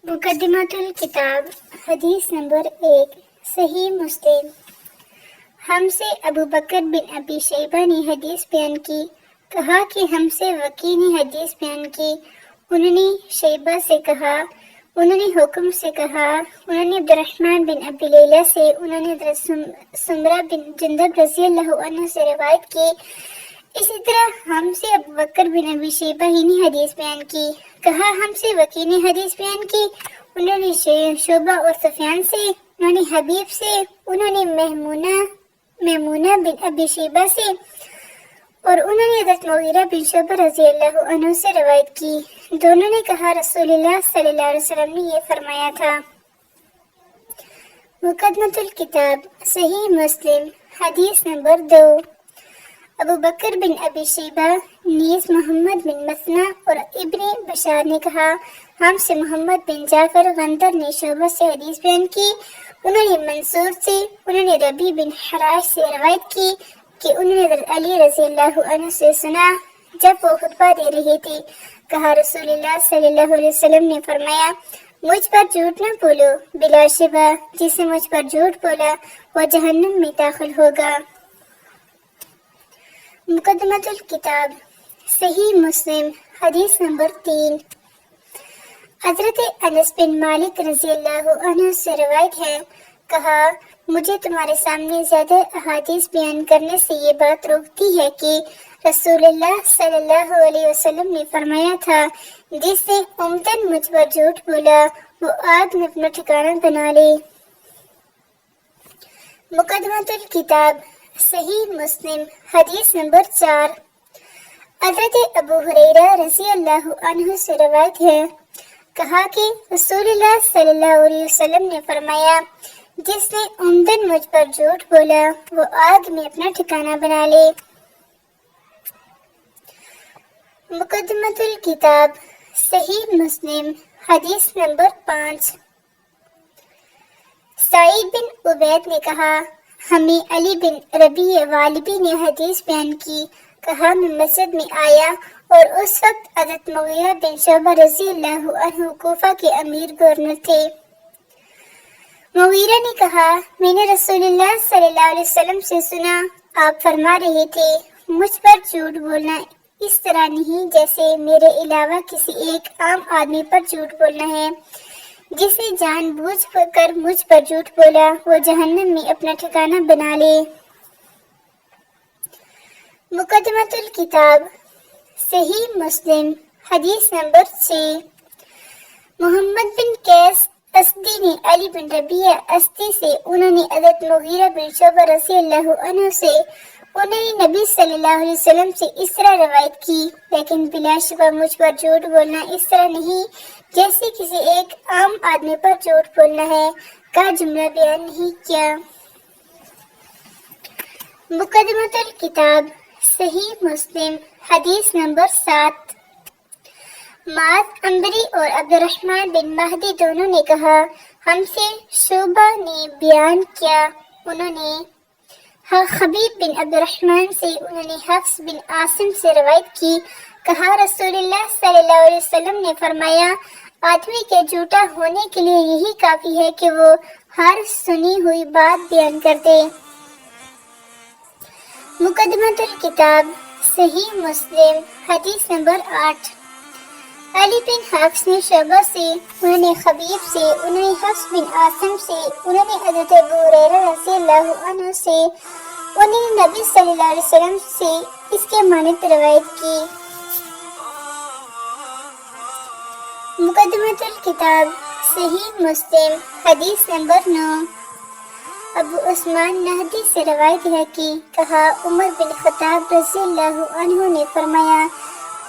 مقدمۃ الکتاب حدیث نمبر 1 صحیح مسلم۔ ہم سے ابو بکر بن ابی شیبہ نے حدیث بیان کی، کہا کہ ہم سے وکی نے حدیث بیان کی، انہوں نے شیبہ سے کہا، انہوں نے حکم سے کہا، انہوں نے عبد الرحمن بن ابی لیلہ سے، انہوں نے حضرت سمرہ بن جندب رضی اللہ عنہ سے روایت کی۔ اسی طرح ہم سے ابو بکر بن ابی شیبہ ہی نے حدیث بیان کی، کہا ہم سے وکی نے حدیث بیان کی، انہوں نے شعبہ اور سفیان سے، انہوں نے حبیب سے، انہوں نے میمونہ بن ابی شیبہ سے، اور انہوں نے حضرت مغیرہ بن شعبہ رضی اللہ عنہ سے روایت کی۔ دونوں نے کہا رسول اللہ صلی اللہ علیہ وسلم نے یہ فرمایا تھا۔ مقدمۃ الکتاب صحیح مسلم حدیث نمبر 2 ابو بکر بن ابی شیبہ نیز محمد بن مثنى اور ابن بشار نے کہا، ہم سے محمد بن جعفر غندر نے شعبہ سے حدیث بیان کی، انہوں نے منصور سے، انہوں نے ربیع بن حراش سے روایت کی کہ انہوں نے حضرت علی رضی اللہ عنہ سے سنا جب وہ خطبہ دے رہی تھی، کہا رسول اللہ صلی اللہ علیہ وسلم نے فرمایا، مجھ پر جھوٹ نہ بولو، بلا شبہ جس نے مجھ پر جھوٹ بولا وہ جہنم میں داخل ہوگا۔ مقدمۃ الکتاب صحیح مسلم حدیث نمبر 3 حضرت انس بن مالک رضی اللہ عنہ سے روایت ہے، کہا مجھے تمہارے سامنے زیادہ احادیث بیان کرنے سے یہ بات روکتی ہے کہ رسول اللہ صلی اللہ علیہ وسلم نے فرمایا تھا، جس نے عمدن مجھ پر جھوٹ بولا وہ آگ میں اپنا ٹھکانہ بنا لے۔ مقدمۃ الکتاب صحیح مسلم حدیث نمبر 4 حضرت ابو ہریرہ رضی اللہ عنہ سے روایت ہے، کہا کہ رسول اللہ صلی اللہ علیہ وسلم نے فرمایا، جس نے عمدن مجھ پر جھوٹ بولا وہ آگ میں اپنا ٹھکانہ بنا لے۔ مقدمۃ الکتاب صحیح مسلم حدیث نمبر 5 سعید بن عبید نے کہا، ہمیں علی بن ربیع والبی نے حدیث بیان کی، کہا میں مسجد میں آیا اور اس وقت حضرت مغیرہ بن شعبہ رضی اللہ عنہ کوفہ کے امیر گورنر تھے۔ مغیرہ نے کہا، میں نے رسول اللہ صلی اللہ علیہ وسلم سے سنا، آپ فرما رہے تھے، مجھ پر جھوٹ بولنا اس طرح نہیں جیسے میرے علاوہ کسی ایک عام آدمی پر جھوٹ بولنا ہے، جس نے جان بوجھ کر مجھ پر جھوٹ بولا وہ جہنم میں اپنا ٹھکانہ بنا لے۔ مقدمۃ الکتاب صحیح مسلم حدیث نمبر 6 محمد بن قیس اسدی نے علی بن ربیع اسدی سے، انہوں نے حضرت مغیرہ بن شعبہ رضی اللہ عنہ سے، انہوں نے نبی صلی اللہ علیہ وسلم سے اس طرح روایت کی، لیکن بلا شبہ مجھ پر جھوٹ بولنا اس طرح نہیں جیسے کسی ایک عام آدمی پر جھوٹ بولنا ہے کا جملہ بیان نہیں کیا۔ مقدمۃ الکتاب صحیح مسلم حدیث نمبر 7 معاذ عنبری اور عبد الرحمن بن مہدی دونوں نے کہا، ہم سے شعبہ نے بیان کیا، انہوں نے خبیب بن عبد الرحمن سے، انہوں نے حفص بن عاصم سے روایت کی، کہا رسول اللہ صلی اللہ علیہ وسلم نے فرمایا، آدمی کے جھوٹا ہونے کے لیے یہی کافی ہے کہ وہ ہر سنی ہوئی بات بیان کر دے۔ مقدمۃ الکتاب صحیح مسلم حدیث نمبر 8 علی بن حفص نے شعبہ سے، انہوں نے خبیب سے، انہوں نے حفص بن عاصم سے، انہوں نے حضرت ابو ہریرہ رضی اللہ عنہ سے، انہوں نے نبی صلی اللہ علیہ وسلم سے اس کے مانند روایت کی۔ مقدمۃ الکتاب صحیح مسلم حدیث نمبر 9 ابو عثمان نہدی سے روایت ہے کہ کہا عمر بن خطاب رضی اللہ عنہ نے فرمایا،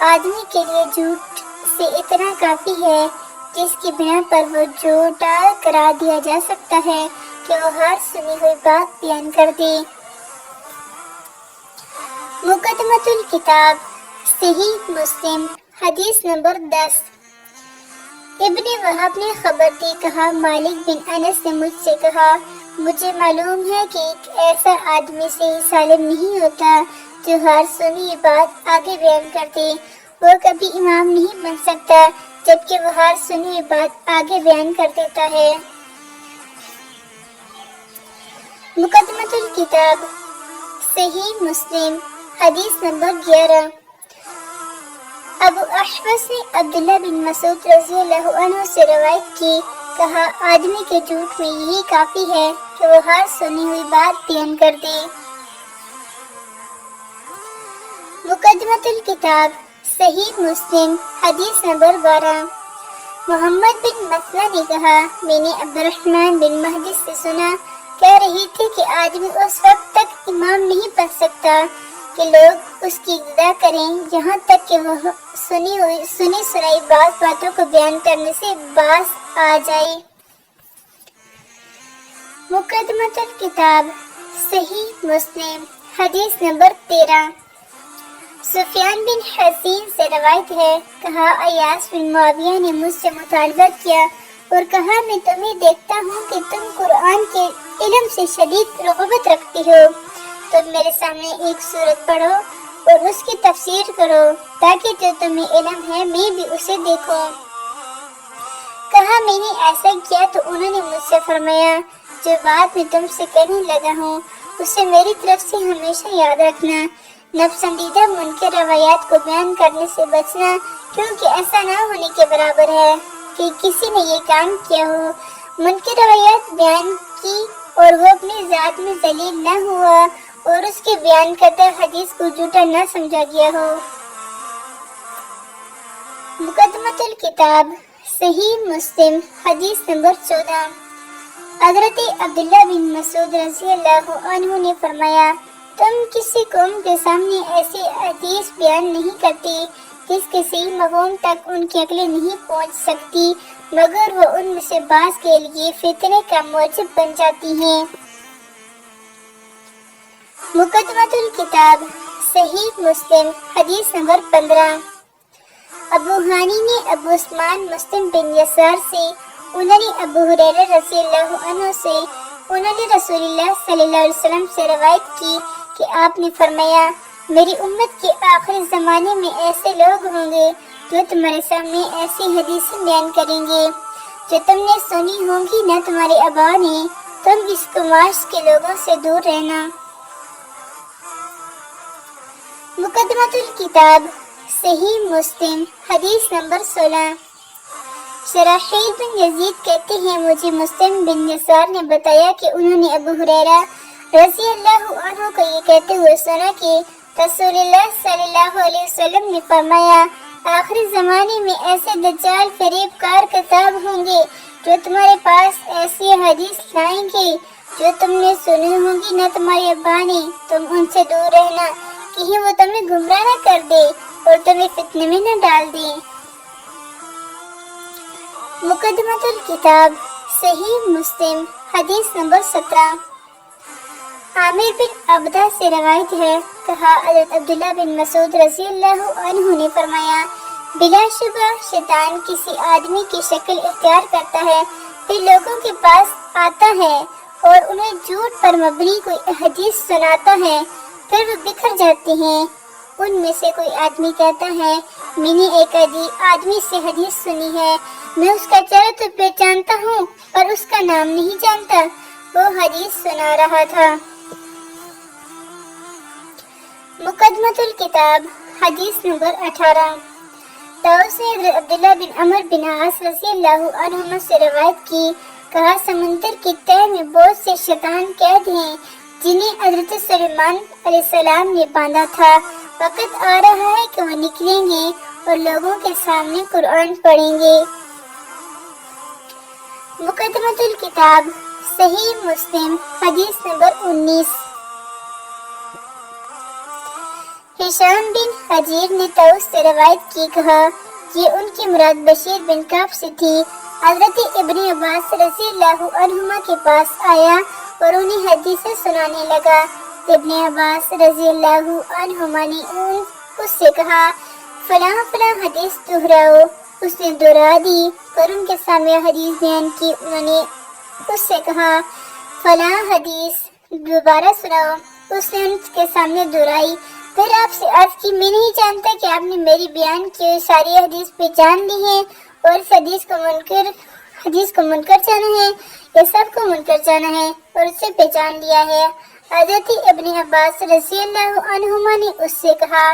آدمی کے لیے جھوٹ سے اتنا کافی ہے جس کی بنا پر وہ جھوٹا قرار دیا جا سکتا ہے کہ وہ ہر سنی ہوئی بات بیان کر دے۔ مقدمۃ الکتاب صحیح مسلم حدیث نمبر 10 ابن وہب نے خبر دی، کہا مالک بن انس نے مجھ سے کہا، مجھے معلوم ہے کہ ایک ایسا آدمی سے سالم نہیں ہوتا جو ہر سنی بات آگے بیان کر دے، وہ کبھی امام نہیں بن سکتا جبکہ وہ ہر سنی ہوئی بات آگے بیان کر دیتا ہے۔ مقدمۃ الکتاب صحیح مسلم حدیث نمبر 11۔ ابو احوص نے عبداللہ بن مسعود رضی اللہ عنہ سے روایت کی، کہا آدمی کے جھوٹ میں یہی کافی ہے کہ وہ ہر سنی ہوئی بات بیان کر دے۔ مقدمۃ الکتاب صحیح مسلم حدیث نمبر 12۔ محمد بن مسلمہ نے کہا، میں نے عبد الرحمن بن مہدی سے سنا، کہہ رہی تھی کہ آدمی اس وقت تک امام نہیں بن سکتا کہ لوگ اس کی اقتدا کریں یہاں تک کہ وہ سنی سنائی بعض باتوں کو بیان کرنے سے باز آ جائے۔ مقدمۃ الکتاب صحیح مسلم حدیث نمبر 13۔ سفیان بن حسین سے روایت ہے، کہا ایاس بن معاویہ نے مجھ سے مطالبہ کیا اور کہا میں تمہیں دیکھتا ہوں کہ تم قرآن کے علم سے شدید رغبت رکھتی ہو، تم میرے سامنے ایک سورت پڑھو اور اس کی تفسیر کرو تاکہ جو تمہیں علم ہے میں بھی اسے دیکھوں۔ کہا میں نے ایسا کیا تو انہوں نے مجھ سے فرمایا، جو بات میں تم سے کہنے لگا ہوں اسے میری طرف سے ہمیشہ یاد رکھنا، ناپسندیدہ منکر روایات کو بیان کرنے سے بچنا، کیونکہ ایسا نہ ہونے کے برابر ہے کہ کسی نے یہ کام کیا ہو، منکر روایات بیان کی اور وہ اپنی ذات میں ذلیل نہ ہوا اور اس کے بیان کردہ حدیث کو جھوٹا نہ سمجھا گیا ہو۔ مقدمۃ الکتاب صحیح مسلم حدیث نمبر 14۔ حضرت عبداللہ بن مسعود رضی اللہ عنہ نے فرمایا، تم کسی قوم کے سامنے ایسی حدیث بیان نہیں کرتی جس کے صحیح مفہوم تک ان کی عقلیں نہیں پہنچ سکتی مگر وہ ان میں سے بعض کے لیے فتنے کا موجب بن جاتی ہیں۔ مقدمۃ الکتاب صحیح مسلم حدیث نمبر 15۔ ابو ہانی نے ابو عثمان مسلم بن یسار سے، انہوں نے ابو ہریرہ رضی اللہ عنہ سے، انہوں نے رسول اللہ صلی اللہ علیہ وسلم سے روایت کی کہ آپ نے فرمایا، میری امت کے آخری زمانے میں ایسے لوگ ہوں گے جو تمہارے سامنے ایسی حدیثیں بیان کریں گے جو تم نے سنی ہوں گی نہ تمہارے آبا نے، تم اس کماش کے لوگوں سے دور رہنا۔ مقدمۃ الکتاب صحیح مسلم حدیث نمبر 16۔ شراحیل بن یزید کہتے ہیں، مجھے مسلم بن یسار نے بتایا کہ انہوں نے ابو ہریرہ رضی اللہ عنہ کو یہ کہتے ہوئے سنا کہ رسول اللہ صلی اللہ علیہ وسلم نے فرمایا، آخری زمانے میں ایسے دجال فریب کار کتاب ہوں گے جو تمہارے پاس ایسی حدیث لائیں گے جو تم نے سنی ہوں گی نہ تمہارے ابا نے، تم ان سے دور رہنا کہیں وہ تمہیں گمراہ نہ کر دے اور تمہیں فتنے میں نہ ڈال دے۔ مقدمۃ الکتاب صحیح مسلم حدیث نمبر 17۔ عامر بن عبدہ سے روایت ہے، کہا حضرت عبداللہ بن مسعود رضی اللہ عنہ نے فرمایا، بلا شبہ شیطان کسی آدمی کی شکل اختیار کرتا ہے، پھر لوگوں کے پاس آتا ہے اور انہیں جھوٹ پر مبنی کوئی حدیث سناتا ہے، پھر وہ بکھر جاتے ہیں۔ ان میں سے کوئی آدمی کہتا ہے، میں نے ایک آدمی سے حدیث سنی ہے، میں اس کا چہرہ تو پہچانتا ہوں پر اس کا نام نہیں جانتا، وہ حدیث سنا رہا تھا۔ مقدمۃ الکتاب حدیث نمبر 18۔ طاؤس نے حضرت عبداللہ بن عمر بن عاص رضی اللہ عنہما سے روایت کی، کہا سمندر کی تہہ میں بہت سے شیطان قید ہیں جنہیں حضرت سلیمان علیہ السلام نے باندھا تھا، وقت آ رہا ہے کہ وہ نکلیں گے اور لوگوں کے سامنے قرآن پڑھیں گے۔ مقدمۃ الکتاب صحیح مسلم حدیث نمبر 19۔ ہشام بن حجیر نے طاؤس سے روایت کی، کہا یہ ان کی مراد بشیر بن کعب سے تھی۔ حضرت ابن عباس رضی اللہ عنہما کے پاس آیا اور انہیں حدیثیں سنانے لگا۔ ابن عباس رضی اللہ عنہما نے اس سے کہا، فلاں فلاں حدیث دہراؤ۔ اس نے دہرا دی اور ان کے سامنے حدیث بیان کی۔ انہوں نے اس سے کہا، فلاں حدیث دوبارہ سناؤ۔ اس نے ان کے سامنے دہرائی۔ پھر آپ سے عرض کی، میں نہیں جانتا کہ آپ نے میری بیان کی ساری حدیث پہچان لی ہیں اور اس حدیث کو منکر جانا ہے، یہ سب کو منکر جانا ہے اور اسے پہچان لیا ہے۔ حضرت ابن عباس رضی اللہ عنہما نے اس سے کہا،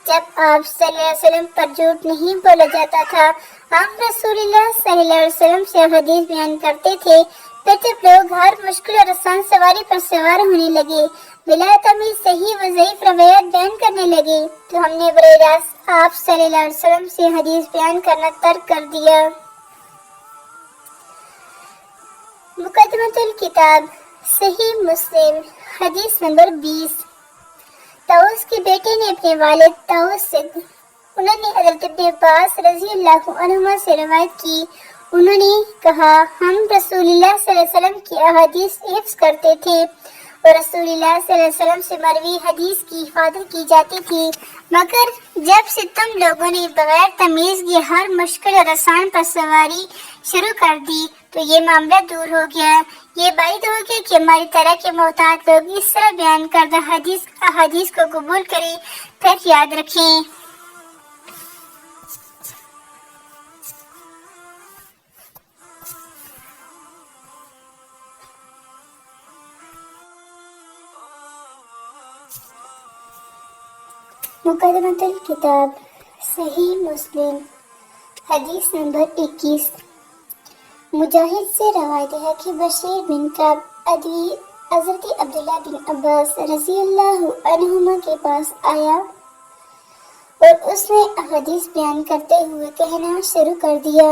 جب آپ صلی اللہ علیہ وسلم پر جھوٹ نہیں بولا جاتا تھا، ہم رسول اللہ صلی اللہ علیہ وسلم سے حدیث بیان کرتے تھے، پھر جب لوگ ہر مشکل اور آسان سواری پر سوار ہونے لگے، بلا تمیز صحیح و ضعیف روایات بیان کرنے لگے، تو ہم نے براہ راست آپ صلی اللہ علیہ وسلم سے حدیث بیان کرنا ترک کر دیا۔ مقدمۃ الکتاب صحیح مسلم حدیث نمبر 20۔ طاؤس کے بیٹے نے اپنے والد طاؤس سے انہوں نے حضرت ابن عباس رضی اللہ عنہما سے روایت کی، انہوں نے کہا، ہم رسول اللہ صلی اللہ علیہ وسلم کی احادیث حفظ کرتے تھے اور رسول اللہ صلی اللہ علیہ وسلم سے مروی حدیث کی حفاظت کی جاتی تھی، مگر جب سے تم لوگوں نے بغیر تمیز کے ہر مشکل اور آسان پر سواری شروع کر دی تو یہ معاملہ دور ہو گیا۔ یہ بعید ہو گیا کہ ہماری طرح کے محتاط لوگ اس طرح بیان کردہ احادیث کو قبول کریں، پھر یاد رکھیں۔ مقدمۃ الکتاب صحیح مسلم حدیث نمبر 21۔ مجاہد سے روایت ہے کہ بشیر بن کعب ادوی حضرت عبداللہ بن عباس رضی اللہ عنہما کے پاس آیا اور اس نے احادیث بیان کرتے ہوئے کہنا شروع کر دیا،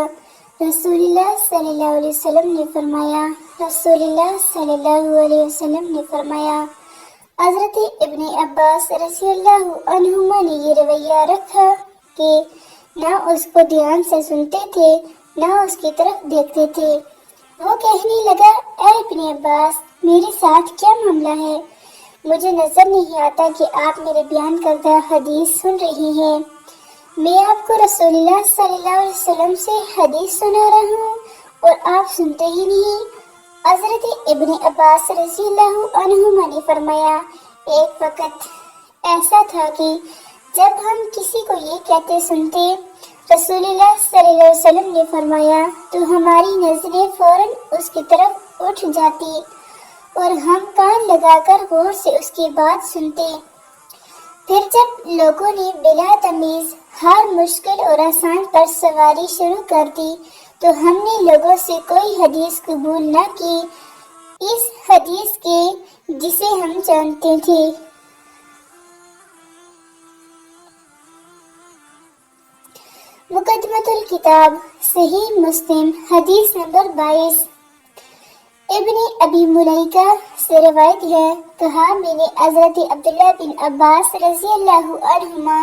رسول اللہ صلی اللہ علیہ وسلم نے فرمایا، رسول اللہ صلی اللہ علیہ وسلم نے فرمایا۔ حضرت ابن عباس رضی اللہ عنہما نے یہ رویہ رکھا کہ نہ اس کو دھیان سے سنتے تھے نہ اس کی طرف دیکھتے تھے۔ وہ کہنے لگا، اے ابن عباس، میرے ساتھ کیا معاملہ ہے؟ مجھے نظر نہیں آتا کہ آپ میرے بیان کردہ حدیث سن رہی ہیں۔ میں آپ کو رسول اللہ صلی اللہ علیہ وسلم سے حدیث سنا رہا ہوں اور آپ سنتے ہی نہیں۔ حضرت ابن عباس رضی اللہ عنہما نے فرمایا، ایک وقت ایسا تھا کہ جب ہم کسی کو یہ کہتے سنتے، رسول اللہ صلی اللہ علیہ وسلم نے فرمایا، تو ہماری نظریں فوراً اس کی طرف اٹھ جاتی اور ہم کان لگا کر غور سے اس کی بات سنتے۔ پھر جب لوگوں نے بلا تمیز ہر مشکل اور آسان پر سواری شروع کر دی تو ہم نے لوگوں سے کوئی حدیث قبول نہ کی اس حدیث کے جسے ہم جانتے تھے۔ مقدمۃ الکتاب صحیح مسلم حدیث نمبر 22۔ ابن ابی ملیکہ سے روایت ہے، کہا، میں نے حضرت عبداللہ بن عباس رضی اللہ عنہما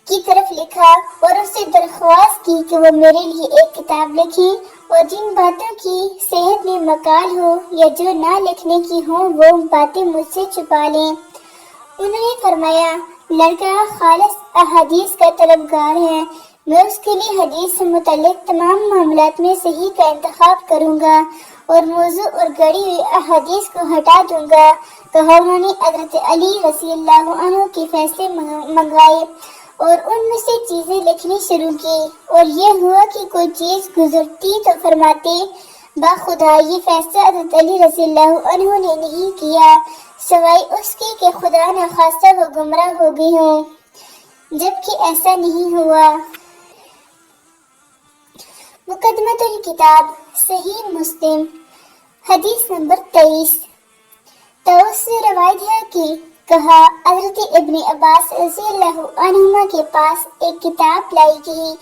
کی طرف لکھا اور اس سے درخواست کی کہ وہ میرے لیے ایک کتاب لکھیں اور جن باتوں کی صحت میں مقال ہو یا جو نہ لکھنے کی ہوں وہ باتیں مجھ سے چھپا لیں۔ انہوں نے فرمایا، لڑکا خالص احادیث کا طلبگار ہے، میں اس کے لیے حدیث سے متعلق تمام معاملات میں صحیح کا انتخاب کروں گا اور موضوع اور گڑی ہوئی احادیث کو ہٹا دوں گا۔ کہا، انہوں نے حضرت علی رضی اللہ عنہ کے فیصلے منگوائے اور ان میں سے چیزیں لکھنی شروع کی، اور یہ ہوا کہ کوئی چیز گزرتی تو فرماتے، باخدا یہ فیصلہ حضرت علی رضی اللہ عنہ نے نہیں کیا سوائے اس کے کہ خدا نخواستہ وہ گمراہ ہو گئی ہوں، جبکہ ایسا نہیں ہوا۔ مقدمۃ الکتاب صحیح مسلم حدیث نمبر 23۔ طاؤس سے روایت ہے کہ کہا، حضرت ابن عباس رضی اللہ عنہما کے پاس ایک کتاب لائی گئی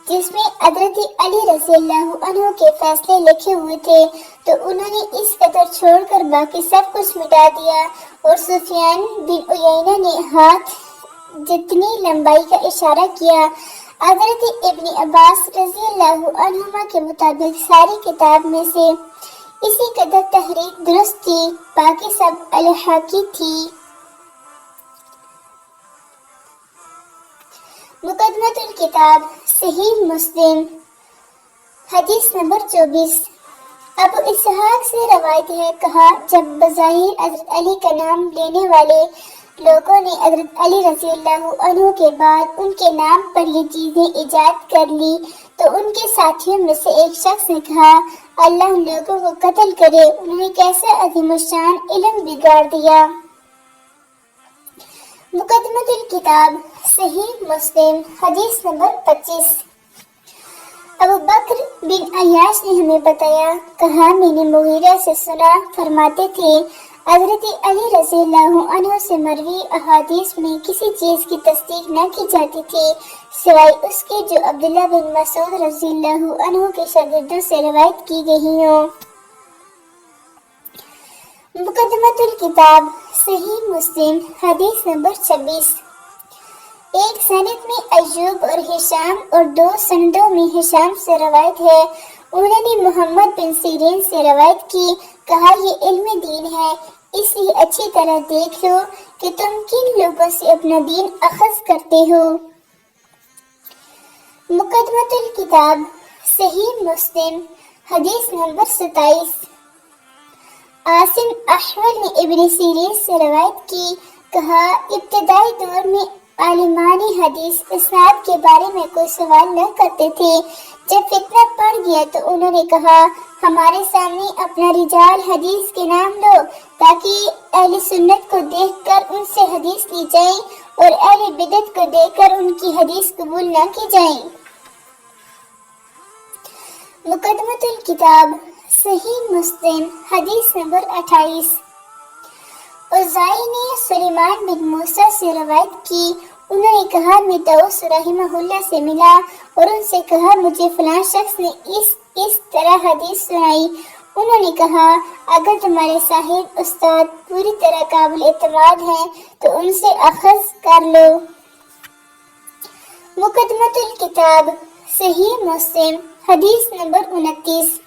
جس میں حضرت علی رضی اللہ عنہ کے فیصلے لکھے ہوئے تھے، تو انہوں نے اس قدر چھوڑ کر باقی سب کچھ مٹا دیا، اور سفیان بن عیینہ نے ہاتھ جتنی لمبائی کا اشارہ کیا۔ حضرت ابن عباس رضی اللہ عنہما کے مطابق ساری کتاب میں سے اسی قدر تحریر درست تھی، باقی سب الحاقی تھی۔ مقدمۃ الکتاب صحیح مسلم حدیث نمبر 24۔ ابو اسحاق سے روایت ہے، کہا، جب بظاہر حضرت علی کا نام لینے والے لوگوں نے حضرت علی رضی اللہ عنہ کے بعد ان کے نام پر یہ چیزیں ایجاد کر لی تو ان کے ساتھیوں میں سے ایک شخص نے کہا اللہ ان لوگوں کو قتل کرے، انہوں نے کیسا عظیم الشان علم بگاڑ دیا۔ مقدمۃ الکتاب صحیح مسلم حدیث نمبر 25۔ ابو بکر بن عیاش نے ہمیں بتایا، کہا میں نے مغیرہ سے سنا، فرماتے تھے حضرت علی رضی اللہ عنہ سے مروی احادیث میں کسی چیز کی تصدیق نہ کی جاتی تھی سوائے اس کے جو عبداللہ بن مسعود رضی اللہ عنہ کے شاگردوں سے روایت کی گئی ہوں۔ مقدمۃ الکتاب صحیح مسلم حدیث نمبر 26۔ ایک سند میں ایوب اور ہشام اور دو سندوں میں ہشام سے روایت ہے، انہوں نے محمد بن سیرین سے روایت کی، کہا یہ علم دین ہے، اس لیے اچھی طرح دیکھ لو کہ تم کن لوگوں سے اپنا دین اخذ کرتے ہو۔ مقدمۃ الکتاب صحیح مسلم حدیث نمبر 27۔ عاصم احول نے ابن سیرین سے روایت کی، کہا ابتدائی دور میں عالمان حدیث اسناد کے بارے میں کوئی سوال نہ کرتے تھے، جب فتنہ پڑ گیا تو انہوں نے کہا ہمارے سامنے اپنا رجال حدیث کے نام لو تاکہ اہل سنت کو دیکھ کر ان سے حدیث لی جائے اور اہل بدعت کو دیکھ کر ان کی حدیث قبول نہ کی جائے۔ مقدمۃ الکتاب صحیح مسلم حدیث نمبر 28۔ اوزاعی نے سلیمان بن موسیٰ سے روایت کی، انہوں نے کہا میں طاؤس رحمہ اللہ سے ملا اور ان سے کہا مجھے فلاں شخص نے اس طرح حدیث سنائی، انہوں نے کہا اگر تمہارے صاحب استاد پوری طرح قابل اعتماد ہیں تو ان سے اخذ کر لو۔ مقدمۃ الکتاب صحیح مسلم حدیث نمبر 29۔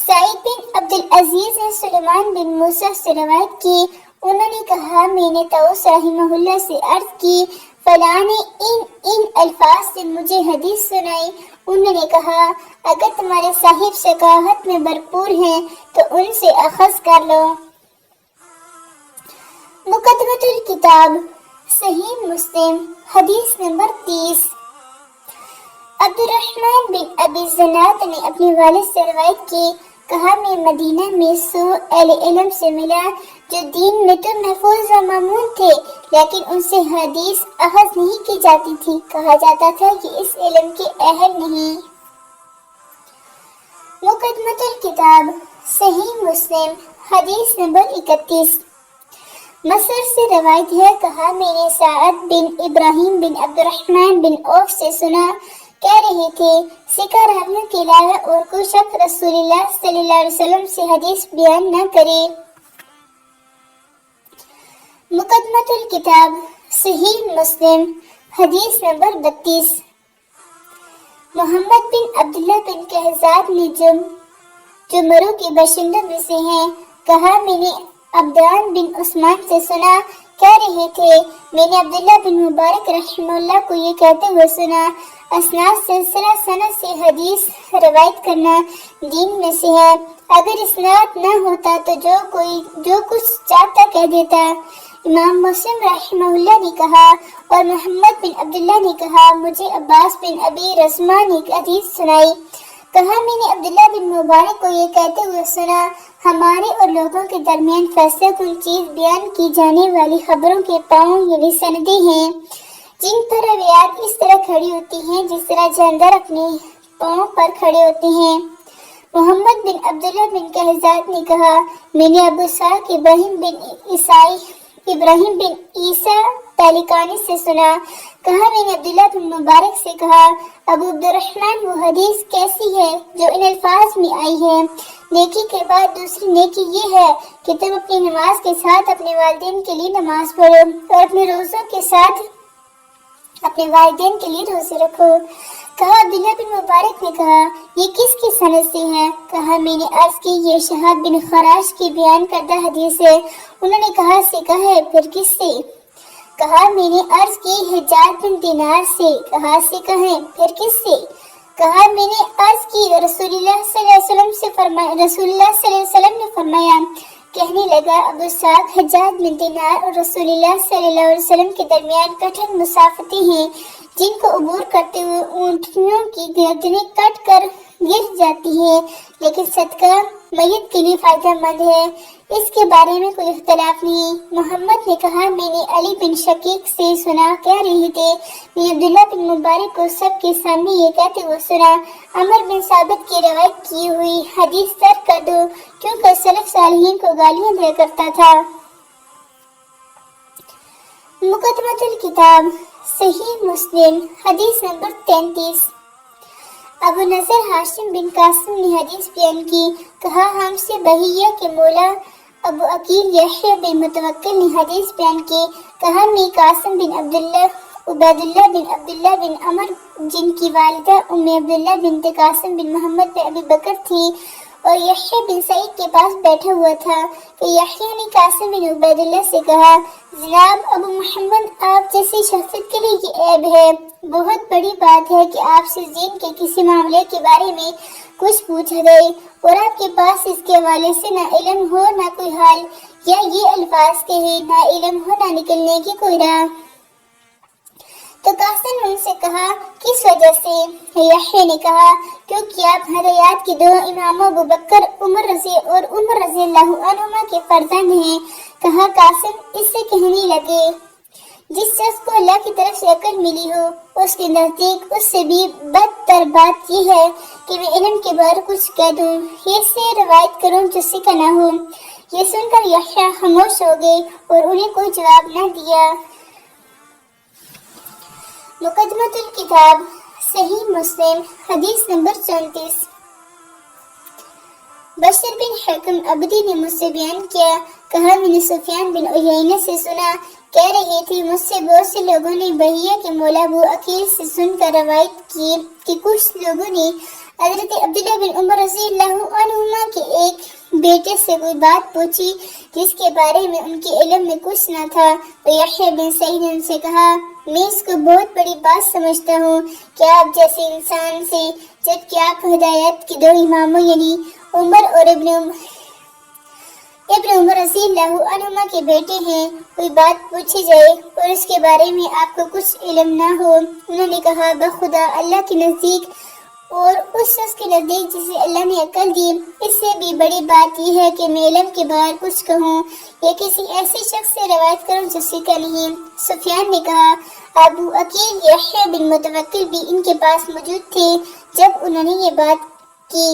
سعید بن عبدالعزیز نے سلیمان بن موسیٰ سے روایت کی، انہوں نے کہا میں نے طاؤس رحمہ اللہ سے عرض کی فلاں نے ان الفاظ سے مجھے حدیث سنائی، انہوں نے کہا اگر تمہارے صاحب شقاوت میں بھرپور ہیں تو ان سے اخذ کر لو۔ مقدمۃ الکتاب صحیح مسلم حدیث نمبر 30۔ عبد الرحمن بن ابی زناد نے اپنے والد سے روایت کی، کہا میں مدینہ میں 100 اہل علم سے ملا جو دین میں تو محفوظ و مامون تھے لیکن ان سے حدیث اخذ نہیں کی جاتی تھی، کہا جاتا تھا کہ اس علم کے اہل نہیں۔ مقدمۃ الکتاب صحیح مسلم حدیث نمبر 31۔ مصر سے روایت ہے، کہا میں نے سعد بن ابراہیم بن عبد الرحمن بن عوف سے سنا، کہہ رہے تھے سکہ راویوں کے علاوہ اور کوئی شخص رسول اللہ صلی اللہ علیہ وسلم سے حدیث بیان نہ کرے۔ مقدمۃ الکتاب صحیح مسلم حدیث نمبر 32۔ محمد بن عبداللہ بن کہزاد نے جو مرو کے باشندوں میں سے ہیں، کہا میں نے عبدان بن عثمان سے سنا، کہہ رہے تھے میں نے عبداللہ بن مبارک رحمہ اللہ کو یہ کہتے ہوئے سنا اسناد سلسلہ سند سے حدیث روایت کرنا دین میں سے ہے، اگر اسناد نہ ہوتا تو جو کچھ چاہتا کہہ دیتا۔ امام مسلم رحمہ اللہ نے کہا اور محمد بن عبداللہ نے کہا مجھے عباس بن ابی رسمہ نے حدیث سنائی، کہا میں نے عبداللہ بن مبارک کو یہ کہتے ہوئے سنا ہمارے اور لوگوں کے درمیان فیصلہ کن چیز بیان کی جانے والی خبروں کے پاؤں یعنی سندیں ہیں جن پر روایات اس طرح کھڑی ہوتی ہیں جس طرح جاندار اپنے پاؤں پر کھڑے ہوتے ہیں۔ محمد بن عبداللہ بن کہزاد نے کہا میں نے ابو اسحاق ابراہیم بن عیسیٰ تالقانی سے سنا، کہا میں نے عبداللہ بن مبارک سے کہا ابو عبد الرحمن وہ حدیث کیسی ہے جو ان الفاظ میں آئی ہے، نیکی کے بعد دوسری نیکی یہ ہے کہ تم اپنی نماز کے ساتھ اپنے والدین کے لیے نماز پڑھو اور اپنے روزوں کے ساتھ اپنے والدین کے لیے روزے رکھو۔ کہا عبداللہ بن مبارک نے کہا یہ کس کی سند سے ہے؟ کہا میں نے عرض کی یہ شہاب بن خراش کی بیان کردہ حدیث ہے، انہوں نے کہا سکہ ہے، پھر کس سے؟ کہا میں نے عرض کی حجاج بن دینار سے، کہا سکہ ہے، پھر کس سے؟ کہا میں نے عرض کی رسول اللہ صلی اللہ علیہ وسلم سے رسول اللہ صلی اللہ علیہ وسلم نے فرمایا، کہنے لگا ابو اسحاق حجاج بن دینار اور رسول اللہ صلی اللہ علیہ وسلم کے درمیان کٹھن مسافتیں ہیں، جن کو عبور کرتے ہوئے اونٹنیوں کی گردنیں کٹ کر گر جاتی ہیں، لیکن صدقہ میت کے لیے فائدہ مند ہے، اس کے بارے میں کوئی اختلاف نہیں۔ محمد نے کہا، میں نے علی بن شقیق سے سنا، کہہ رہے تھے، میں عبداللہ بن مبارک کو سب کے سامنے یہ کہتے ہوئے سنا، عمر بن ثابت کی روایت کی ہوئی حدیث ترک کر دو، کیونکہ سلف صالحین کو گالیاں دیا کرتا تھا۔ مقدمۃ الکتاب، صحیح مسلم، حدیث نمبر 33۔ ابو نصر ہاشم بن قاسم نے حدیث بیان کی، کہا، ہم سے بحیہ کے مولا ابو عقیل یحییٰ بن متوکل نے حدیث بیان کی، کہا، میں قاسم بن عبیداللہ بن عبداللہ بن عمر جن کی والدہ ام عبداللہ بنت قاسم بن محمد بن ابی بکر تھی، اور یحییٰ بن سعید کے پاس بیٹھا ہوا تھا کہ یحییٰ نے قاسم بن عبیداللہ سے کہا، جناب ابو محمد، آپ جیسی شخصیت کے لیے یہ عیب ہے، بہت بڑی بات ہے کہ آپ سے دین کے کسی معاملے کے بارے میں کچھ پوچھا جائے اور آپ کے پاس اس کے حوالے سے نہ علم ہو نہ کوئی حال، یا یہ الفاظ کہے، نہ علم ہو نہ نکلنے کی کوئی راہ۔ تو قاسم نے ان سے کہا، کس وجہ سے؟ یحییٰ نے کہا، کیونکہ آپ ہدایات کے دو اماموں ابو بکر عمر رضی اللہ عنہما کے فرزند ہیں۔ کہا، قاسم اس سے کہنے لگے، جس شخص کو اللہ کی طرف سے عقل ملی ہو، اس کے نزدیک اس سے بھی بدتر بات یہ ہے کہ میں علم کے بارے کچھ کہہ دوں، یہ سے روایت کروں جو سیکھا نہ ہو۔ یہ سن کر یحییٰ خاموش ہو گئے اور انہیں کوئی جواب نہ دیا۔ مقدمۃ الکتاب، صحیح مسلم، حدیث نمبر 34۔ بشر بن حکم عبدی نے مجھ سے بیان کیا، کہا، میں نے سفیان بن عیینہ سے سنا، کہہ رہے تھے، مجھ سے بہت سے لوگوں نے بحیہ کے مولا ابو عقیل سے سن کر روایت کی کہ کچھ لوگوں نے حضرت عبداللہ بن عمر رضی اللہ عنہما کے ایک بیٹے سے کوئی بات پوچھی جس کے بارے میں ان کے علم میں کچھ نہ تھا، تو یحییٰ بن سعید نے ان سے کہا، میں اس کو بہت بڑی بات سمجھتا ہوں کہ آپ جیسے انسان سے، جبکہ آپ ہدایت کے دو اماموں یعنی عمر اور ابن عمر رضی اللہ عنہما کے بیٹے ہیں، کوئی بات پوچھی جائے اور اس کے بارے میں آپ کو کچھ علم نہ ہو۔ انہوں نے کہا، بخدا اللہ کے نزدیک اور اس شخص کے نزدیک جسے اللہ نے عقل دی، اس سے بھی بڑی بات یہ ہے کہ میں علم کے باہر کچھ کہوں یا کسی ایسے شخص سے روایت کروں جو سیکھا نہیں۔ سفیان نے کہا، ابو عقیل یحییٰ بن متوکل بھی ان کے پاس موجود تھے جب انہوں نے یہ بات کی۔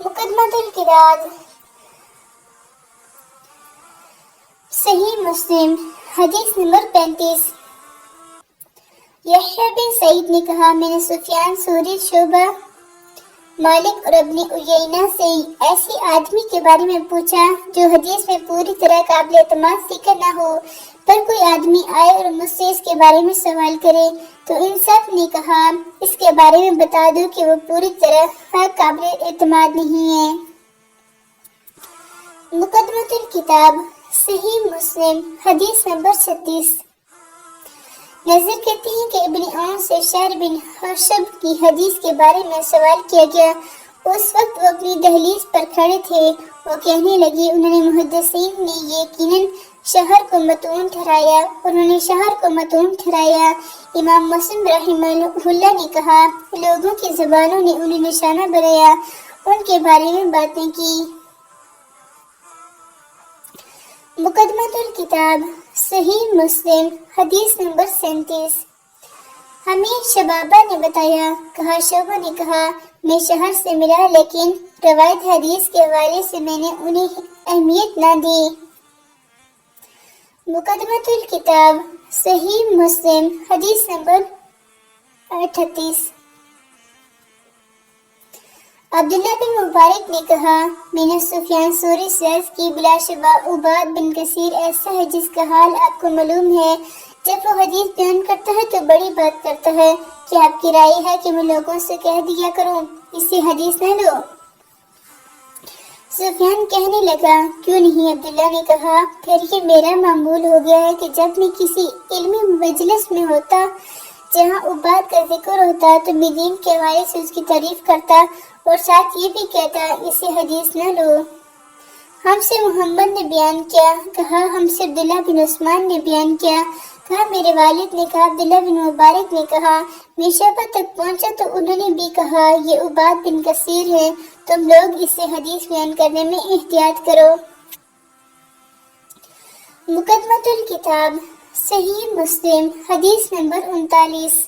مقدمۃ الکتاب، صحیح مسلم، حدیث نمبر 35۔ یحییٰ بن سعید نے کہا، میں نے سفیان ثوری، شعبہ، مالک اور ابن عیینہ سے ایسے آدمی کے بارے میں پوچھا جو حدیث میں پوری طرح قابل اعتماد ذکر نہ ہو، پر کوئی آدمی آئے اور مجھ سے اس کے بارے میں سوال کرے تو ان سب نے کہا، اس کے بارے میں بتا دو کہ وہ پوری طرح قابل اعتماد نہیں ہے۔ مقدمۃ الکتاب، صحیح مسلم، حدیث نمبر 36۔ نظر کرتے ہیں کہ ابن عون سے شہر بن حشب کی حدیث کے بارے میں سوال کیا گیا، اس وقت وہ اپنی دہلیز پر کھڑے تھے، وہ کہنے لگے، انہوں نے محدثین نے یقیناً شہر کو متون ٹھہرایا، انہوں نے شہر کو متون ٹھہرایا۔ امام مسلم رحمہ اللہ نے کہا، لوگوں کی زبانوں نے انہیں نشانہ بنایا، ان کے بارے میں باتیں کی۔ مقدمۃ الکتاب، صحیح مسلم، حدیث نمبر 37۔ ہمیں شبابہ نے بتایا، کہا، شعبہ نے کہا، میں شہر سے ملا لیکن روایت حدیث کے حوالے سے میں نے انہیں اہمیت نہ دی۔ مقدمۃ الکتاب، صحیح مسلم، حدیث نمبر 38۔ عبداللہ بن مبارک نے کہا، میں نے سفیان ثوری سے عرض کی، بلا شبہ عباد بن کثیر ایسا ہے جس کا حال آپ کو معلوم ہے، جب وہ حدیث بیان کرتا ہے تو بڑی بات کرتا ہے، کیا آپ کی رائے ہے کہ میں لوگوں سے کہہ دیا کروں، اس سے حدیث نہ لو؟ سفیان کہنے لگا، کیوں نہیں؟ عبداللہ نے کہا، پھر یہ میرا معمول ہو گیا ہے کہ جب میں کسی علمی مجلس میں ہوتا جہاں عباد کا ذکر ہوتا تو میں دین کے حوالے سے اس کی تعریف کرتا اور ساتھ یہ بھی کہتا، اسے حدیث نہ لو۔ ہم سے محمد نے بیان کیا، کہا، ہم سے عبداللہ بن عثمان نے بیان کیا، کہا میرے والد نے کہا، عبداللہ بن مبارک نے کہا میں شعبہ تک پہنچا تو انہوں نے بھی کہا یہ عباد بن کثیر ہے، تم لوگ اس سے حدیث بیان کرنے میں احتیاط کرو۔ مقدمۃ الکتاب صحیح مسلم حدیث نمبر 39۔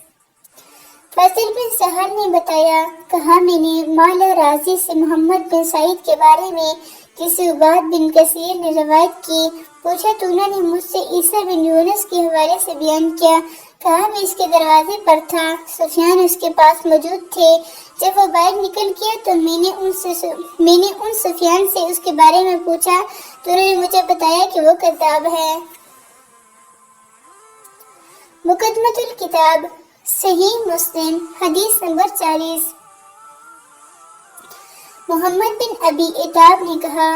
فضل بن سہل نے بتایا، کہا میں نے مولا راضی سے محمد بن سعید کے بارے میں جسے عباد بن کثیر نے روایت کی پوچھا تو انہوں نے مجھ سے عیسیٰ بن یونس کے حوالے سے بیان کیا۔ کہا میں اس کے دروازے پر تھا، سفیان اس کے پاس موجود تھے۔ جب وہ باہر نکل گیا تو میں نے ان سفیان سے اس کے بارے میں پوچھا تو انہوں نے مجھے بتایا کہ وہ کذاب ہے۔ مقدمۃ الکتاب صحیح مسلم حدیث نمبر 40۔ محمد بن ابی عتاب نے کہا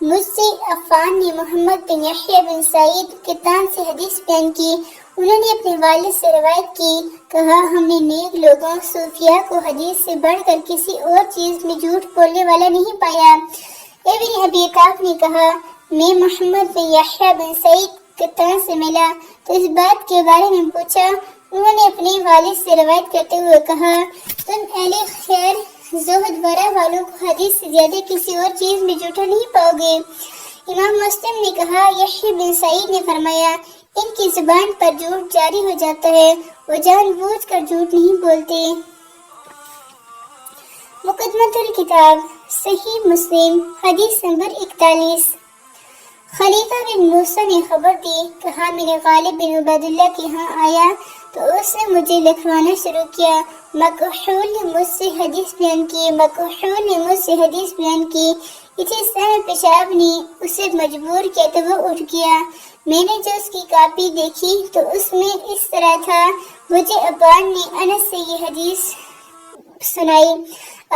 مجھ سے عفان نے محمد بن یحییٰ بن سعید کتان سے حدیث بیان کی، انہوں نے اپنے والد سے روایت کی، کہا ہم نے نیک لوگوں صوفیاء کو حدیث سے بڑھ کر کسی اور چیز میں جھوٹ بولنے والا نہیں پایا۔ ابن ابی عتاب نے کہا میں محمد بن یحییٰ بن سعید کتان سے ملا تو اس بات کے بارے میں پوچھا، انہوں نے اپنے والد سے روایت کرتے ہوئے کہا تم اہل خیر زہد ورع والوں کو حدیث سے زیادہ کسی اور چیز میں جھوٹا نہیں پاؤ گے۔ امام مسلم نے کہا یحییٰ بن سعید نے فرمایا ان کی زبان پر جھوٹ جاری ہو جاتا ہے، وہ جان بوجھ کر جھوٹ نہیں بولتے۔ مقدمۃ الکتاب صحیح مسلم حدیث نمبر 41۔ خلیفہ بن موسیٰ نے خبر دی، کہا میں نے غالب بن عبیداللہ کے ہاں آیا تو اس نے مجھے لکھوانا شروع کیا۔ مکحول نے مجھ سے حدیث بیان کی، اسی طرح پیشاب نے اسے مجبور کیا تو وہ اٹھ گیا۔ میں نے جو اس کی کاپی دیکھی تو اس میں اس طرح تھا، مجھے ابان نے انس سے یہ حدیث سنائی،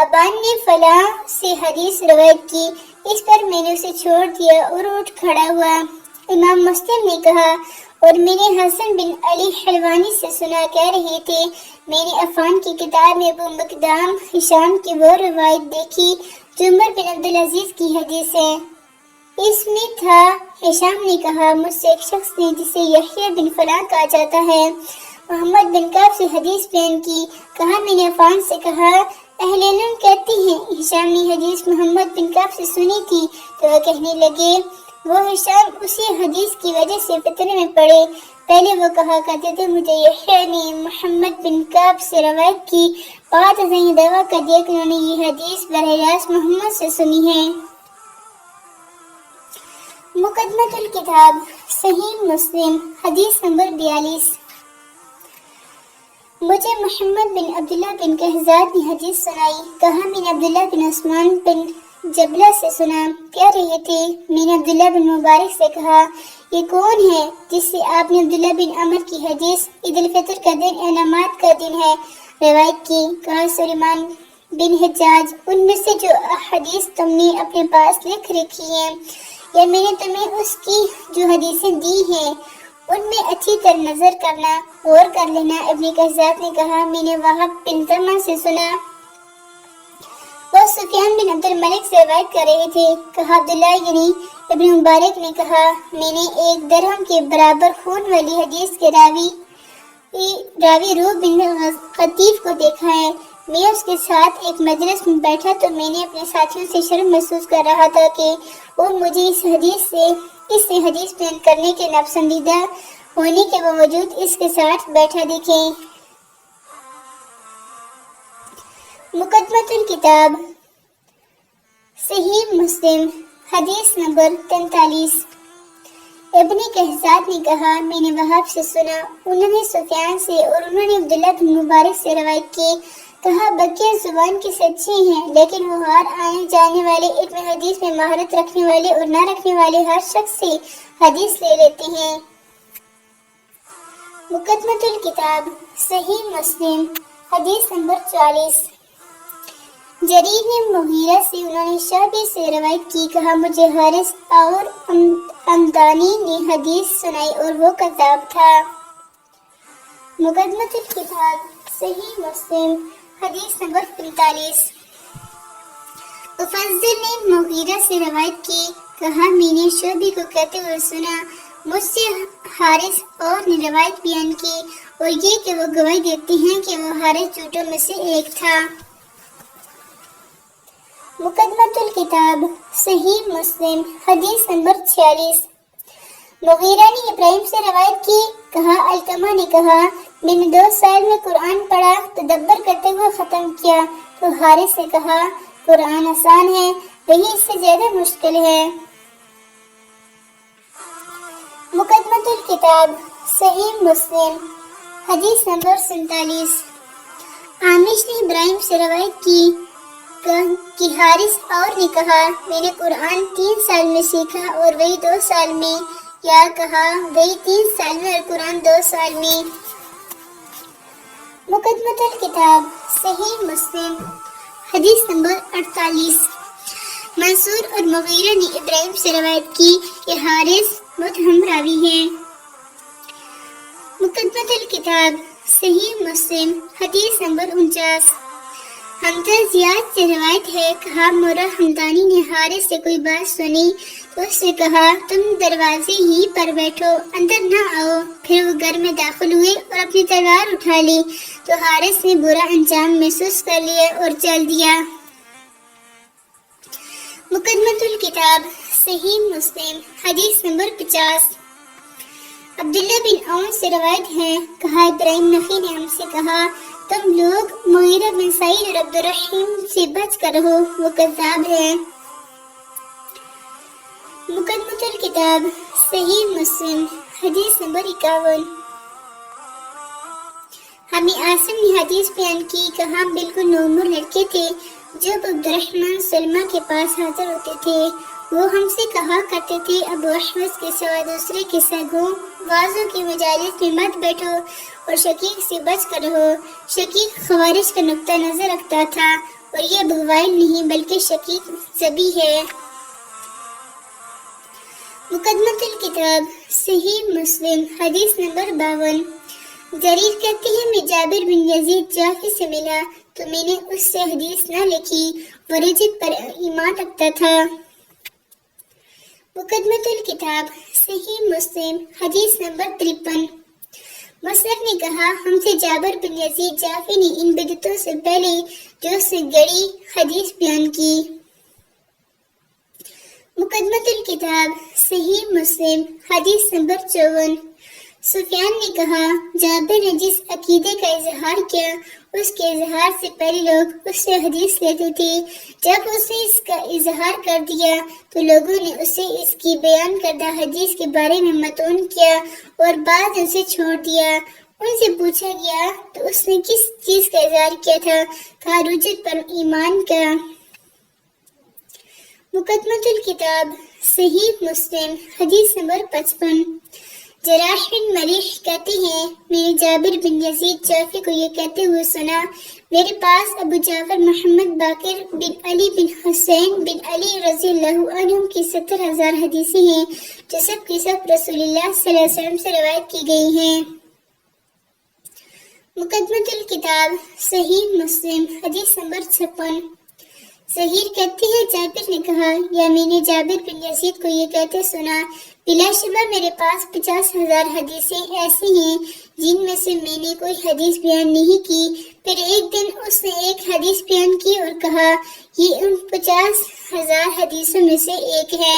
ابان نے فلاں سے حدیث روایت کی، اس پر میں نے اسے چھوڑ دیا اور اٹھ کھڑا ہوا۔ امام مسلم نے کہا اور میں نے حسن بن علی حلوانی سے سنا، کہہ رہے تھے میں نے عفان کی کتاب میں ابو مقدام ہشام کی وہ روایت دیکھی جو عمر بن عبدالعزیز کی حدیث ہے۔ اس میں تھا ہشام نے کہا مجھ سے ایک شخص نے جسے یحییٰ بن فلاں کہا جاتا ہے محمد بن کعب سے حدیث بیان کی، کہا میں نے عفان سے کہا اہل علم کہتی ہیں ہشام نے حدیث محمد بن کعب سے سنی تھی تو وہ کہنے لگے وہ ہشام اسی حدیث کی وجہ سے فتنے میں پڑے، پہلے وہ کہا کرتے تھے مجھے یحییٰ نے محمد بن کعب سے روایت کی، بعد ازاں یہ دعویٰ کر دیا کہ انہوں نے یہ حدیث براہ راست محمد سے سنی ہے۔ مقدمۃ الکتاب صحیح مسلم حدیث نمبر 42۔ مجھے محمد بن عبداللہ بن کہزاد نے حدیث سنائی، کہا میں نے عبداللہ بن عثمان بن جبلہ سے سنا، کہہ رہے تھے میں نے عبداللہ بن مبارک سے کہا یہ کون ہے جس سے آپ نے عبداللہ بن عمر کی حدیث عید الفطر کا دن انعامات کا دن ہے روایت کی، کہا سلیمان بن حجاج ان میں سے جو حدیث تم نے اپنے پاس لکھ رکھی ہیں یا میں نے تمہیں اس کی جو حدیثیں دی ہیں ان میں اچھی طرح نظر کرنا، غور کر لینا۔ ابن کہزاد نے کہا میں نے وہب بن زمع سے سنا، وہ سفیان بن عبد الملک سے روایت کر رہے تھے، کہا عبداللہ یعنی ابن مبارک نے کہا میں نے ایک درہم کے برابر خون والی حدیث کے راوی روح بن قطیف کو دیکھا ہے، میں اس کے ساتھ ایک مجلس میں بیٹھا تو میں نے اپنے ساتھیوں سے شرم محسوس کر رہا تھا کہ وہ مجھے اس سے حدیث بیان کرنے کے ناپسندیدہ ہونے کے باوجود اس کے ساتھ بیٹھا دیکھیں۔ مقدمۃ الکتاب صحیح مسلم حدیث نمبر 43۔ ابن کہزاد نے کہا میں نے وہاب سے سنا، انہوں نے سفیان سے اور انہوں نے عبداللہ بن مبارک سے روایت کی، کہا بقیہ زبان کے سچے ہیں لیکن وہ ہر آنے جانے والے علم حدیث میں مہارت رکھنے والے اور نہ رکھنے والے ہر شخص سے حدیث لے لیتے ہیں۔ مقدمۃ الکتاب صحیح مسلم حدیث نمبر 44۔ جریر نے مغیرہ سے انہوں نے شعبی سے روایت کی، کہا مجھے حارث اور امدانی نے حدیث سنائی اور وہ کذاب تھا۔ مقدمۃ الکتاب صحیح مسلم حدیث نمبر 45۔ مفضل نے مغیرہ سے روایت کی، کہا میں نے شعبی کو کہتے ہوئے سنا، مجھ سے حارث اور نے روایت بیان کی اور یہ کہ وہ گواہی دیتے ہیں کہ وہ حارث جھوٹوں میں سے ایک تھا۔ مقدمۃ الکتاب صحیح مسلم حدیث نمبر 46۔ مغیرہ نے ابراہیم سے روایت کی، کہا علقمہ نے کہا میں نے 2 سال میں قرآن پڑھا، تدبر کرتے ہوئے ختم کیا، تو حارث نے کہا قرآن آسان ہے، وہی اس سے زیادہ مشکل ہے۔ مقدمۃ الکتاب صحیح مسلم حدیث نمبر 47۔ عامش نے ابراہیم سے روایت کی کہ حارث اور نے کہا میں نے قرآن 3 سال میں سیکھا اور وہی 2 سال میں، یا کہا وہی 3 سال میں اور قرآن 2 سال میں۔ مقدمۃ الکتاب صحیح مسلم حدیث نمبر 48۔ منصور اور مغیرہ نے ابراہیم سے روایت کی کہ حارث متہم راوی ہے۔ مقدمۃ الکتاب صحیح مسلم حدیث نمبر 49۔ حمزہ زیاد سے روایت ہے، کہا مرہ حمدانی نے حارث سے کوئی بات سنی تو اس نے کہا تم دروازے ہی پر بیٹھو، اندر نہ آؤ۔ پھر وہ گھر میں داخل ہوئے اور اپنی تلوار اٹھا لی تو حارث نے برا انجام محسوس کر لیا اور چل دیا۔ مقدمۃ الکتاب صحیح مسلم حدیث نمبر 50۔ عبداللہ بن عون سے روایت ہے، کہا ابراہیم نخعی نے ہم سے کہا تم لوگ مغیرہ بن سعید اور عبد الرحیم سے بچ کر رہو، وہ کذاب ہے۔ مقدمۃ الکتاب صحیح مسلم حدیث نمبر 51۔ ہمیں عاصم نے حدیث بیان کی، کہا ہم بالکل نوعمر لڑکے تھے جب عبد الرحمن سلمہ کے پاس حاضر ہوتے تھے، وہ ہم سے کہا کرتے تھے ابو احمد کے سوا دوسرے کے سگوں وازوں کی مجالس میں مت بیٹھو اور شقیق سے بچ کر رہو۔ شقیق خوارج کا نقطہ نظر رکھتا تھا اور یہ ابو وائل نہیں بلکہ شقیق زبی ہے۔ مقدمۃ الکتاب صحیح مسلم حدیث نمبر 52۔ جریر کہتے ہیں میں جابر بن یزید جعفی سے ملا تو میں نے اس سے حدیث نہ لکھی، وہ رجت پر ایمان رکھتا تھا۔ مقدمۃ الکتاب صحیح مسلم حدیث نمبر 53۔ مصرف نے کہا ہم سے جابر بن یزید جعفی نے ان بدعتوں سے پہلے جو سے گڑی حدیث بیان کی۔ مقدمۃ الکتاب صحیح مسلم حدیث نمبر 54۔ سفیان نے کہا جابر نے جس عقیدے کا اظہار کیا اس کے اظہار سے پہلے لوگ اس سے حدیث لیتے تھے، جب اس نے اس کا اظہار کر دیا تو لوگوں نے اسے اس کی بیان کردہ حدیث کے بارے میں متون کیا اور بعد اسے چھوڑ دیا۔ ان سے پوچھا گیا تو اس نے کس چیز کا اظہار کیا تھا؟ کہا رجت پر ایمان کا۔ مقدمۃ الکتاب صحیح مسلم حدیث نمبر 55۔ جراح بن ملیح کہتے ہیں میں نے جابر بن یزید جعفی کو یہ کہتے ہوئے سنا میرے پاس ابو جعفر محمد باقر بن علی بن حسین بن علی رضی اللہ عنہم کی 70,000 حدیثیں ہیں جو سب کی سب رسول اللہ صلی اللہ علیہ وسلم سے روایت کی گئی ہیں۔ مقدمۃ الکتاب صحیح مسلم حدیث نمبر 56۔ ظہیر کہتے ہیں جابر نے کہا یا میں نے جابر بن یزید کو یہ کہتے سنا بلا شبہ میرے پاس 50,000 حدیثیں ایسی ہیں جن میں سے میں نے کوئی حدیث بیان نہیں کی۔ پھر ایک دن اس نے ایک حدیث بیان کی اور کہا یہ ان 50,000 حدیثوں میں سے ایک ہے۔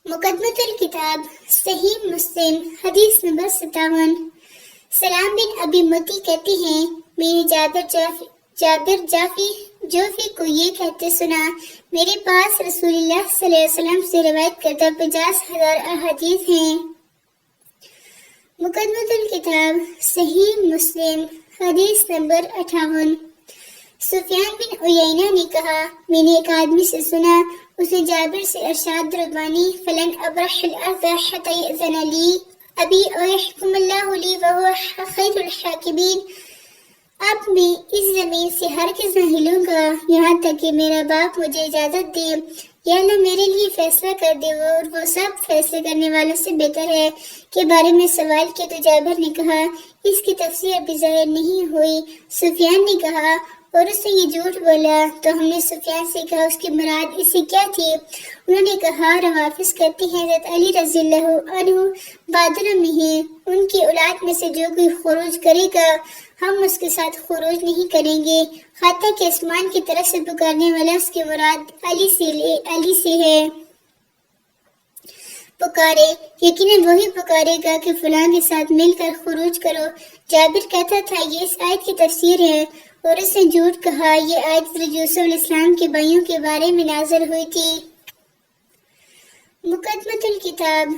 مقدمۃ الکتاب صحیح مسلم حدیث نمبر 57۔ سلام بن ابی متی کہتے ہیں میں نے جابر جعفی کو یہ کہتے سنا میرے پاس رسول اللہ صلی اللہ علیہ وسلم سے روایت کردہ 50,000 احادیث ہیں۔ مقدمۃ الکتاب صحیح مسلم حدیث نمبر 58۔ سفیان بن عیینہ نے کہا میں نے ایک آدمی سے سنا اس نے جابر سے ارشاد ربانی فلن ابرح الارض حتی یأذن لی ابی او یحکم اللہ لی وہو خیر الحاکمین، اب میں اس زمین سے ہرگز نہ ہلوں گا یہاں تک کہ میرا باپ مجھے اجازت دے، یا اللہ میرے لیے فیصلہ کر دے اور وہ سب فیصلے کرنے والوں سے بہتر ہے۔ کے بارے میں سوال کیا تو جابر نے کہا اس کی تفسیر ابھی ظاہر نہیں ہوئی، سفیان نے کہا اور اس نے یہ جھوٹ بولا تو ہم نے سفیان سے کہا اس کی مراد اس سے کیا تھی؟ انہوں نے کہا روافظ کہتے ہیں حضرت علی رضی اللہ عنہ بادروں میں ہیں، ان کی اولاد میں سے جو کوئی خروج کرے گا ہم اس کے ساتھ خروج نہیں کریں گے حتیٰ کہ آسمان کی طرف سے پکارنے والا اس کی مراد علی سے ہے، پکارے، یقیناً وہی پکارے گا کہ فلاں کے ساتھ مل کر خروج کرو۔ جابر کہتا تھا یہ اس آیت کی تفسیر ہے، اور اس نے جھوٹ کہا یہ آیت حضرت یوسف علیہ السلام کے بھائیوں کے بارے میں نازل ہوئی تھی۔ مقدمۃ الکتاب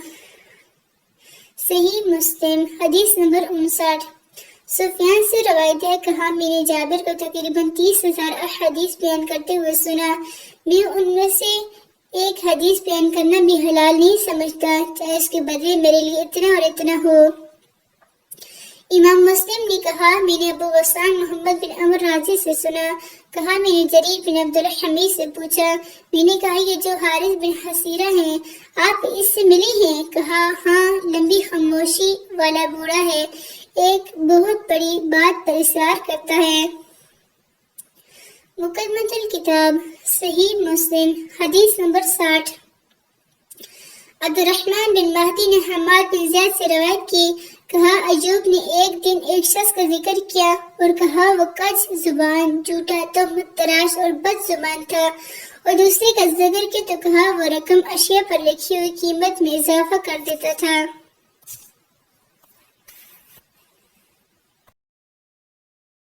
صحیح مسلم حدیث نمبر 59۔ سفیان سے روایت ہے کہا میں نے جابر کو تقریباً 30,000 احادیث بیان کرتے ہوئے سنا، میں ان میں سے ایک حدیث بیان کرنا بھی حلال نہیں سمجھتا چاہے اس کے بدلے میرے لیے اتنا اور اتنا ہو۔ امام مسلم نے کہا میں نے ابو غسان محمد بن عمر رازی سے سنا، کہا میں نے جریر بن عبد الحمید سے پوچھا، میں نے کہا یہ جو حارث بن حسیرہ ہیں آپ اس سے ملی ہیں؟ کہا ہاں، لمبی خاموشی والا بوڑھا ہے، ایک بہت بڑی بات پر اصرار کرتا ہے۔ مقدمۃ الکتاب صحیح مسلم حدیث نمبر 60۔ عبد الرحمن بن مہدی نے حماد بن زید سے روایت کی، کہا ایوب نے ایک دن ایک شخص کا ذکر کیا اور کہا وہ کج زبان، جھوٹا، تہمت تراش اور بد زبان تھا، اور دوسرے کا ذکر کیا تو کہا وہ رقم اشیاء پر لکھی ہوئی قیمت میں اضافہ کر دیتا تھا۔